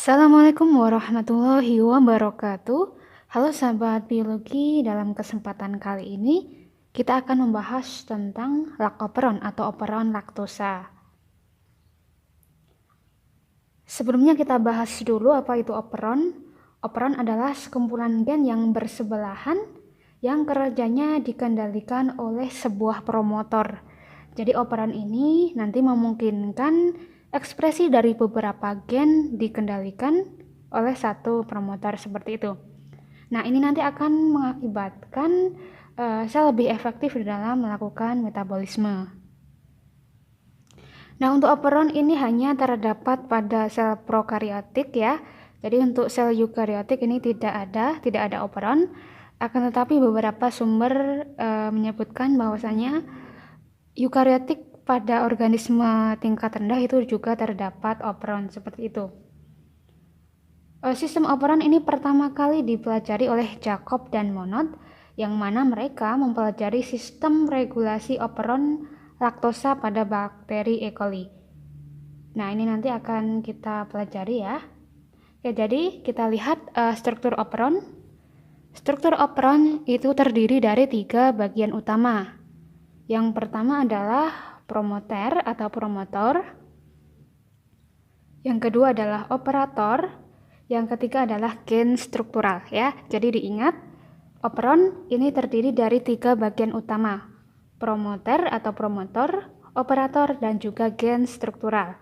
Assalamualaikum warahmatullahi wabarakatuh. Halo sahabat biologi, dalam kesempatan kali ini kita akan membahas tentang lakoperon atau operon laktosa. Sebelumnya kita bahas dulu apa itu operon. Operon adalah sekumpulan gen yang bersebelahan yang kerjanya dikendalikan oleh sebuah promotor. Jadi operon ini nanti memungkinkan ekspresi dari beberapa gen dikendalikan oleh satu promotor seperti itu. Nah, ini nanti akan mengakibatkan sel lebih efektif di dalam melakukan metabolisme. Nah, untuk operon ini hanya terdapat pada sel prokariotik ya. Jadi untuk sel eukariotik ini tidak ada operon. Akan tetapi beberapa sumber menyebutkan bahwasanya eukariotik pada organisme tingkat rendah itu juga terdapat operon seperti itu. Sistem operon ini pertama kali dipelajari oleh Jacob dan Monod, yang mana mereka mempelajari sistem regulasi operon laktosa pada bakteri E. coli. Nah, ini nanti akan kita pelajari ya. Oke, jadi kita lihat struktur operon. Struktur operon itu terdiri dari 3 bagian utama. Yang pertama adalah promoter atau promotor. Yang kedua adalah operator. Yang ketiga adalah gen struktural ya. Jadi diingat, operon ini terdiri dari 3 bagian utama. Promoter atau promotor, operator, dan juga gen struktural.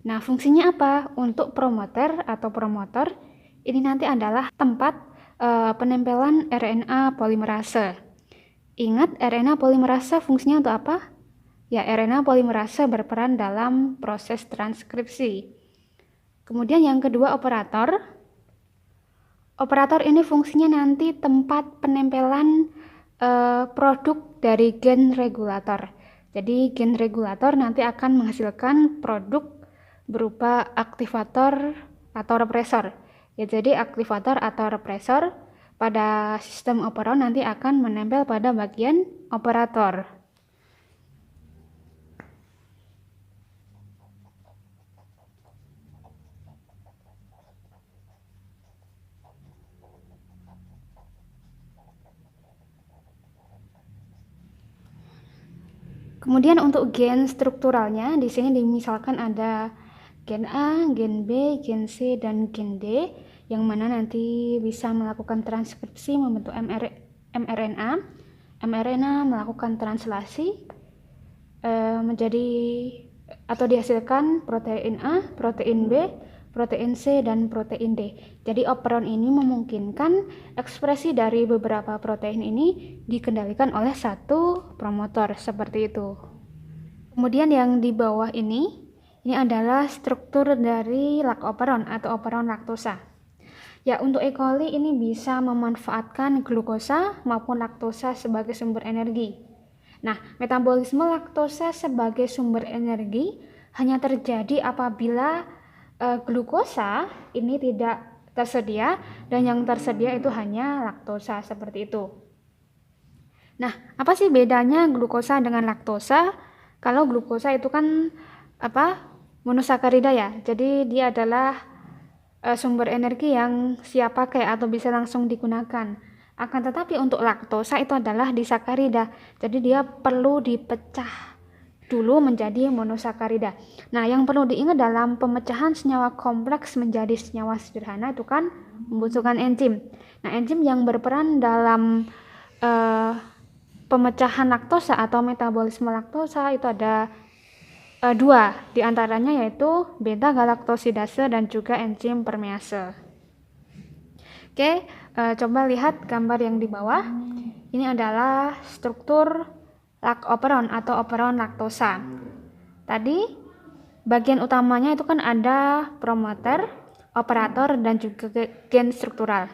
Nah, fungsinya apa? Untuk promoter atau promotor, ini nanti adalah tempat penempelan RNA polimerase. Ingat, RNA polimerase fungsinya untuk apa? Ya, RNA polimerase berperan dalam proses transkripsi. Kemudian yang kedua operator. Operator ini fungsinya nanti tempat penempelan produk dari gen regulator. Jadi gen regulator nanti akan menghasilkan produk berupa aktivator atau represor. Ya, jadi aktivator atau represor pada sistem operon nanti akan menempel pada bagian operator. Kemudian untuk gen strukturalnya, di sini misalkan ada gen A, gen B, gen C, dan gen D, yang mana nanti bisa melakukan transkripsi membentuk mRNA. mRNA melakukan translasi menjadi atau dihasilkan protein A, protein B, protein C, dan protein D. Jadi operon ini memungkinkan ekspresi dari beberapa protein ini dikendalikan oleh satu promotor seperti itu. Kemudian yang di bawah ini adalah struktur dari lakoperon atau operon laktosa. Ya, untuk E. coli ini bisa memanfaatkan glukosa maupun laktosa sebagai sumber energi. Nah, metabolisme laktosa sebagai sumber energi hanya terjadi apabila glukosa ini tidak tersedia, dan yang tersedia itu hanya laktosa seperti itu. Nah, apa sih bedanya glukosa dengan laktosa? Kalau glukosa itu kan monosakarida ya. Jadi dia adalah sumber energi yang siap pakai atau bisa langsung digunakan. Akan tetapi untuk laktosa itu adalah disakarida. Jadi dia perlu dipecah dulu menjadi monosakarida. Nah, yang perlu diingat dalam pemecahan senyawa kompleks menjadi senyawa sederhana itu kan membutuhkan enzim. Nah, enzim yang berperan dalam pemecahan laktosa atau metabolisme laktosa itu ada 2 diantaranya, yaitu beta galaktosidase dan juga enzim permease. Oke, coba lihat gambar yang di bawah. Ini adalah struktur lakoperon atau operon laktosa. Tadi bagian utamanya itu kan ada promoter, operator, dan juga gen struktural.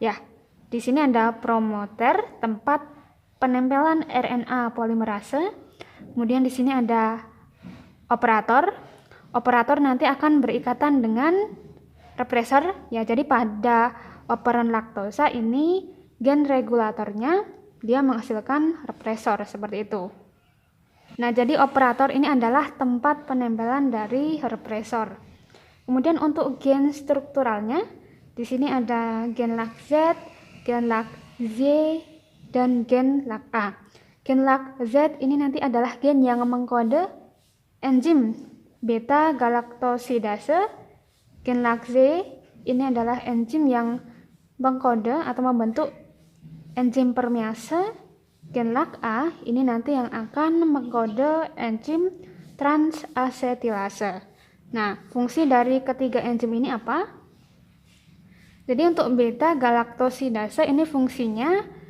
Ya, di sini ada promoter, tempat penempelan RNA polimerase. Kemudian di sini ada operator. Operator nanti akan berikatan dengan represor ya. Jadi pada operon laktosa ini gen regulatornya dia menghasilkan represor seperti itu. Nah, jadi operator ini adalah tempat penempelan dari represor. Kemudian untuk gen strukturalnya, di sini ada gen LAC Z, gen LAC Z, dan gen LAC A. Gen LAC Z ini nanti adalah gen yang mengkode enzim beta galaktosidase. Gen LAC Z ini adalah enzim yang mengkode atau membentuk enzim permease. Gen LAC A ini nanti yang akan mengkode enzim transasetilase. Nah, fungsi dari ketiga enzim ini apa? Jadi untuk beta galaktosidase ini fungsinya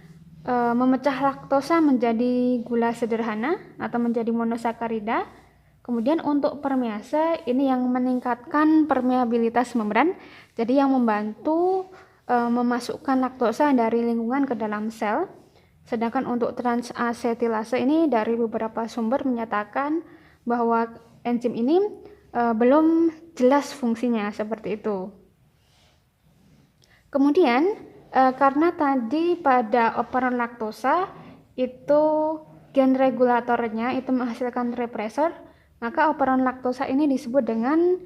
memecah laktosa menjadi gula sederhana atau menjadi monosakarida. Kemudian untuk permease ini yang meningkatkan permeabilitas membran, jadi yang membantu memasukkan laktosa dari lingkungan ke dalam sel. Sedangkan untuk transasetilase ini dari beberapa sumber menyatakan bahwa enzim ini belum jelas fungsinya seperti itu. Kemudian karena tadi pada operon laktosa itu gen regulatornya itu menghasilkan represor, maka operon laktosa ini disebut dengan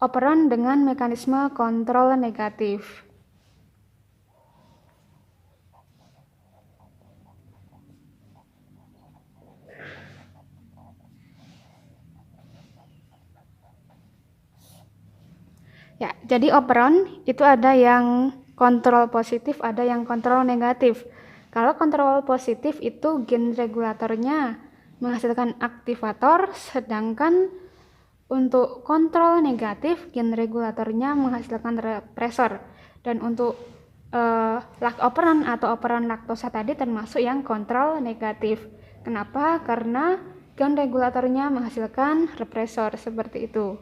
operon dengan mekanisme kontrol negatif. Ya, jadi operon itu ada yang kontrol positif, ada yang kontrol negatif. Kalau kontrol positif itu gen regulatornya menghasilkan aktivator, sedangkan untuk kontrol negatif gen regulatornya menghasilkan represor. Dan untuk LAC operon atau operon laktosa tadi termasuk yang kontrol negatif. Kenapa? Karena gen regulatornya menghasilkan represor seperti itu.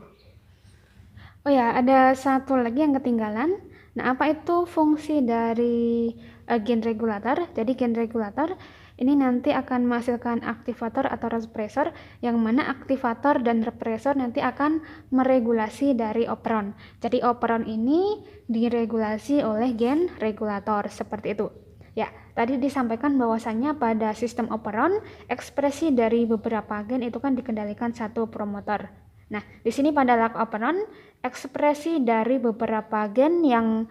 Oh ya, ada satu lagi yang ketinggalan. Nah, apa itu fungsi dari gen regulator? Jadi gen regulator ini nanti akan menghasilkan aktivator atau represor, yang mana aktivator dan represor nanti akan meregulasi dari operon. Jadi operon ini diregulasi oleh gen regulator seperti itu. Ya, tadi disampaikan bahwasannya pada sistem operon, ekspresi dari beberapa gen itu kan dikendalikan satu promotor. Nah, di sini pada LAC operon, ekspresi dari beberapa gen yang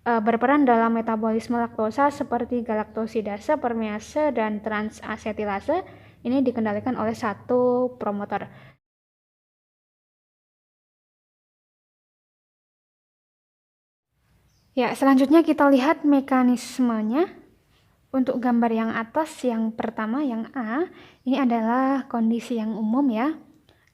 berperan dalam metabolisme laktosa seperti galaktosidase, permease, dan transasetilase ini dikendalikan oleh satu promotor. Ya, selanjutnya kita lihat mekanismenya. Untuk gambar yang atas, yang pertama, yang A, ini adalah kondisi yang umum ya.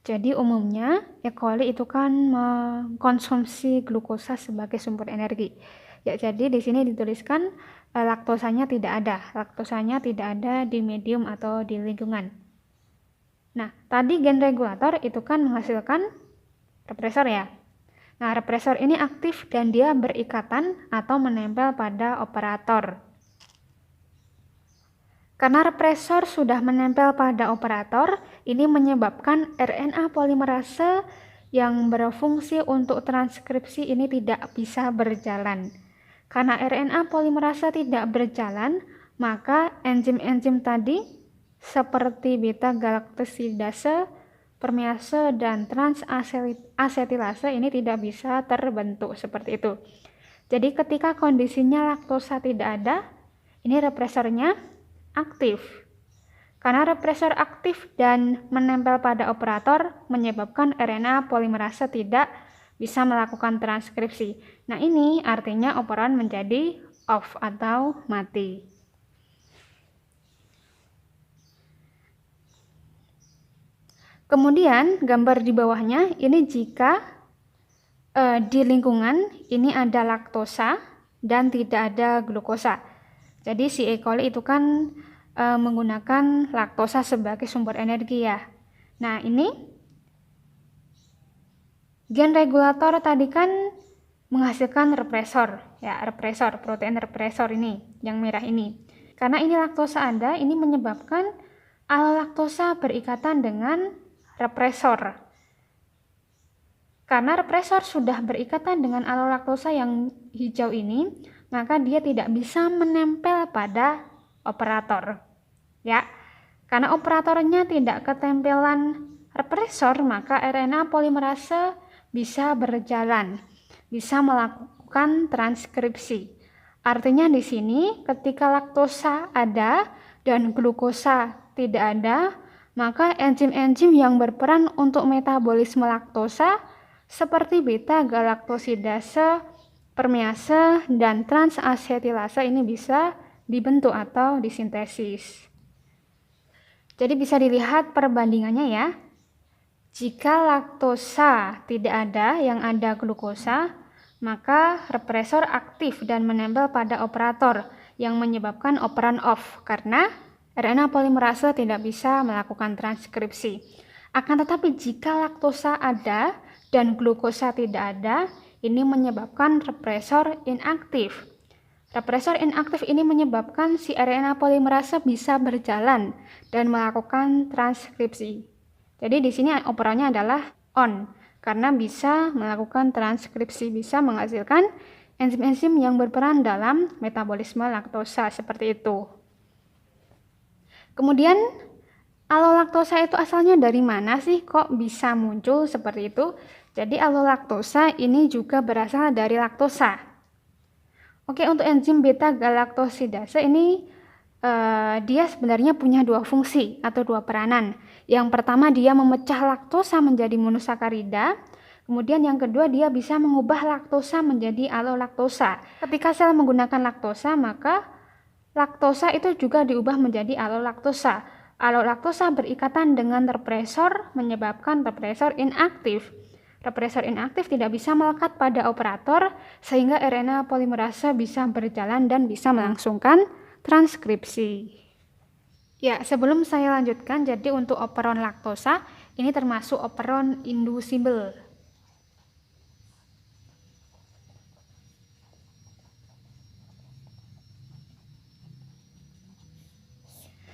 Jadi umumnya E. coli itu kan mengkonsumsi glukosa sebagai sumber energi. Ya, jadi di sini dituliskan laktosanya tidak ada. Laktosanya tidak ada di medium atau di lingkungan. Nah, tadi gen regulator itu kan menghasilkan represor ya. Nah, represor ini aktif dan dia berikatan atau menempel pada operator. Karena represor sudah menempel pada operator, ini menyebabkan RNA polimerase yang berfungsi untuk transkripsi ini tidak bisa berjalan. Karena RNA polimerase tidak berjalan, maka enzim-enzim tadi seperti beta galaktosidase, permease, dan transasetilase ini tidak bisa terbentuk seperti itu. Jadi ketika kondisinya laktosa tidak ada, ini represornya aktif. Karena represor aktif dan menempel pada operator menyebabkan RNA polimerase tidak bisa melakukan transkripsi. Nah, ini artinya operon menjadi off atau mati. Kemudian gambar di bawahnya ini jika di lingkungan ini ada laktosa dan tidak ada glukosa. Jadi si E. coli itu kan menggunakan laktosa sebagai sumber energi ya. Nah, ini gen regulator tadi kan menghasilkan represor, ya, represor, protein represor ini, yang merah ini. Karena ini laktosa ada, ini menyebabkan alolaktosa berikatan dengan represor. Karena represor sudah berikatan dengan alolaktosa yang hijau ini, maka dia tidak bisa menempel pada operator. Ya, karena operatornya tidak ketempelan represor, maka RNA polimerase bisa berjalan, bisa melakukan transkripsi. Artinya di sini ketika laktosa ada dan glukosa tidak ada, maka enzim-enzim yang berperan untuk metabolisme laktosa seperti beta-galaktosidase, permease, dan transasetilase ini bisa dibentuk atau disintesis. Jadi bisa dilihat perbandingannya ya. Jika laktosa tidak ada, yang ada glukosa, maka represor aktif dan menempel pada operator yang menyebabkan operan off karena RNA polimerase tidak bisa melakukan transkripsi. Akan tetapi jika laktosa ada dan glukosa tidak ada, ini menyebabkan represor inaktif. Represor inaktif ini menyebabkan si RNA polimerase bisa berjalan dan melakukan transkripsi. Jadi di sini operannya adalah on karena bisa melakukan transkripsi, bisa menghasilkan enzim-enzim yang berperan dalam metabolisme laktosa seperti itu. Kemudian alolaktosa itu asalnya dari mana sih? Kok bisa muncul seperti itu? Jadi alolaktosa ini juga berasal dari laktosa. Oke, untuk enzim beta-galaktosidase ini dia sebenarnya punya dua fungsi atau dua peranan. Yang pertama dia memecah laktosa menjadi monosakarida. Kemudian yang kedua dia bisa mengubah laktosa menjadi alolaktosa. Ketika sel menggunakan laktosa, maka laktosa itu juga diubah menjadi alolaktosa. Alolaktosa berikatan dengan represor menyebabkan represor inaktif. Represor inaktif tidak bisa melekat pada operator sehingga RNA polimerase bisa berjalan dan bisa melangsungkan transkripsi. Ya, sebelum saya lanjutkan, jadi untuk operon laktosa ini termasuk operon inducible.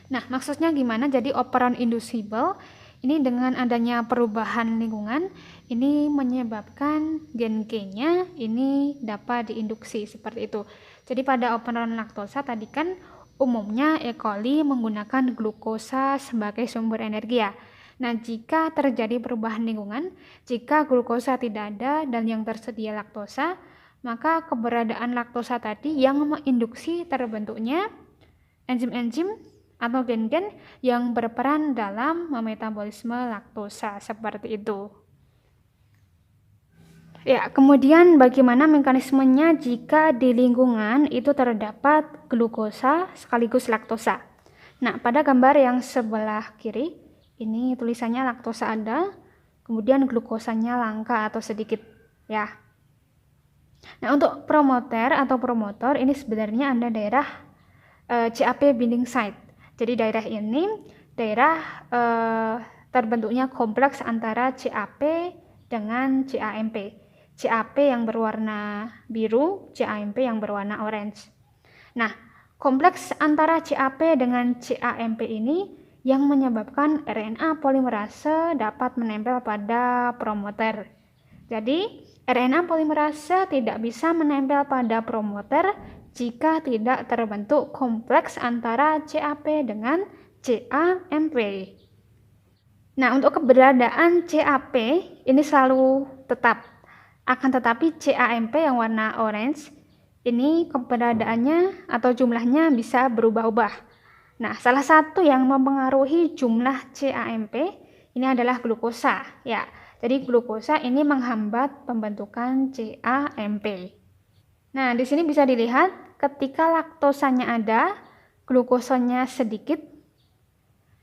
Nah, maksudnya gimana? Jadi operon inducible ini dengan adanya perubahan lingkungan ini menyebabkan gen K-nya ini dapat diinduksi seperti itu. Jadi pada operon laktosa tadi kan umumnya E. coli menggunakan glukosa sebagai sumber energi ya. Nah, jika terjadi perubahan lingkungan, jika glukosa tidak ada dan yang tersedia laktosa, maka keberadaan laktosa tadi yang menginduksi terbentuknya enzim-enzim atau gen-gen yang berperan dalam metabolisme laktosa seperti itu. Ya, kemudian bagaimana mekanismenya jika di lingkungan itu terdapat glukosa sekaligus laktosa. Nah, pada gambar yang sebelah kiri, ini tulisannya laktosa ada, kemudian glukosanya langka atau sedikit, ya. Nah, untuk promoter atau promotor, ini sebenarnya ada daerah CAP binding site. Jadi daerah ini, daerah terbentuknya kompleks antara CAP dengan CAMP. CAP yang berwarna biru, CAMP yang berwarna orange. Nah, kompleks antara CAP dengan CAMP ini yang menyebabkan RNA polimerase dapat menempel pada promoter. Jadi, RNA polimerase tidak bisa menempel pada promoter jika tidak terbentuk kompleks antara CAP dengan CAMP. Nah, untuk keberadaan CAP ini selalu tetap. Akan tetapi CAMP yang warna orange ini keberadaannya atau jumlahnya bisa berubah-ubah. Nah, salah satu yang mempengaruhi jumlah CAMP ini adalah glukosa, ya. Jadi glukosa ini menghambat pembentukan CAMP. Nah, di sini bisa dilihat ketika laktosanya ada, glukosanya sedikit,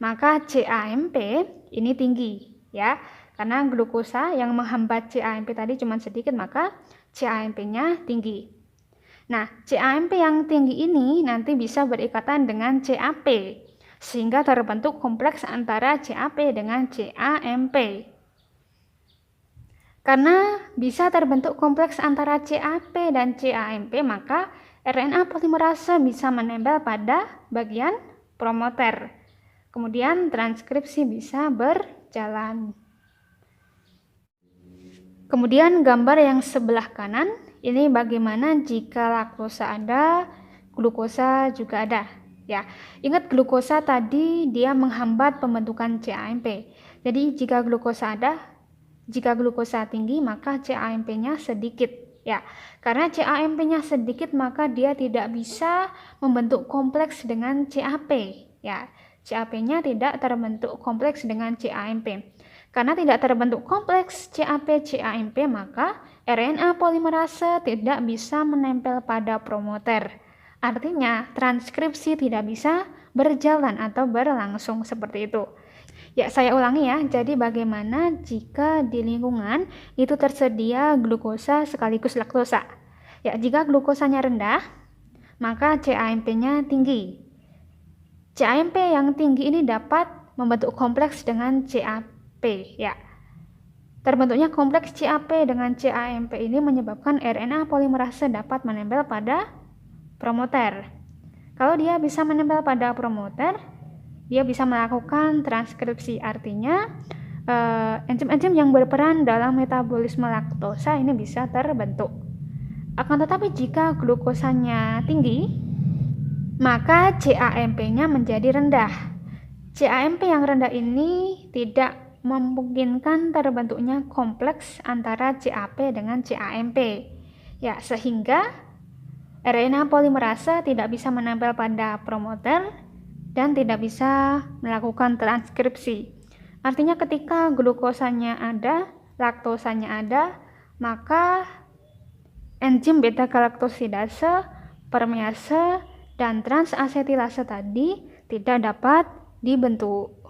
maka CAMP ini tinggi, ya. Karena glukosa yang menghambat CAMP tadi cuma sedikit, maka CAMP-nya tinggi. Nah, CAMP yang tinggi ini nanti bisa berikatan dengan CAP, sehingga terbentuk kompleks antara CAP dengan CAMP. Karena bisa terbentuk kompleks antara CAP dan CAMP, maka RNA polimerase bisa menempel pada bagian promoter. Kemudian transkripsi bisa berjalan. Kemudian gambar yang sebelah kanan, ini bagaimana jika laktosa ada, glukosa juga ada. Ya, ingat glukosa tadi dia menghambat pembentukan CAMP. Jadi jika glukosa ada, Jika glukosa tinggi, maka CAMP-nya sedikit. Ya, karena CAMP-nya sedikit, maka dia tidak bisa membentuk kompleks dengan CAP. Ya, CAP-nya tidak terbentuk kompleks dengan CAMP. Karena tidak terbentuk kompleks CAP-CAMP, maka RNA polimerase tidak bisa menempel pada promoter. Artinya, transkripsi tidak bisa berjalan atau berlangsung seperti itu. Ya, saya ulangi ya. Jadi bagaimana jika di lingkungan itu tersedia glukosa sekaligus laktosa? Ya, jika glukosanya rendah, maka CAMP-nya tinggi. CAMP yang tinggi ini dapat membentuk kompleks dengan CAP, ya. Terbentuknya kompleks CAP dengan CAMP ini menyebabkan RNA polimerase dapat menempel pada promoter. Kalau dia bisa menempel pada promoter, dia bisa melakukan transkripsi. Artinya enzim-enzim yang berperan dalam metabolisme laktosa ini bisa terbentuk. Akan tetapi jika glukosanya tinggi, maka CAMP-nya menjadi rendah. CAMP yang rendah ini tidak memungkinkan terbentuknya kompleks antara CAP dengan CAMP. Ya, sehingga RNA polimerase tidak bisa menempel pada promoter dan tidak bisa melakukan transkripsi. Artinya ketika glukosanya ada, laktosanya ada, maka enzim beta-galaktosidase, permease, dan transasetilase tadi tidak dapat dibentuk.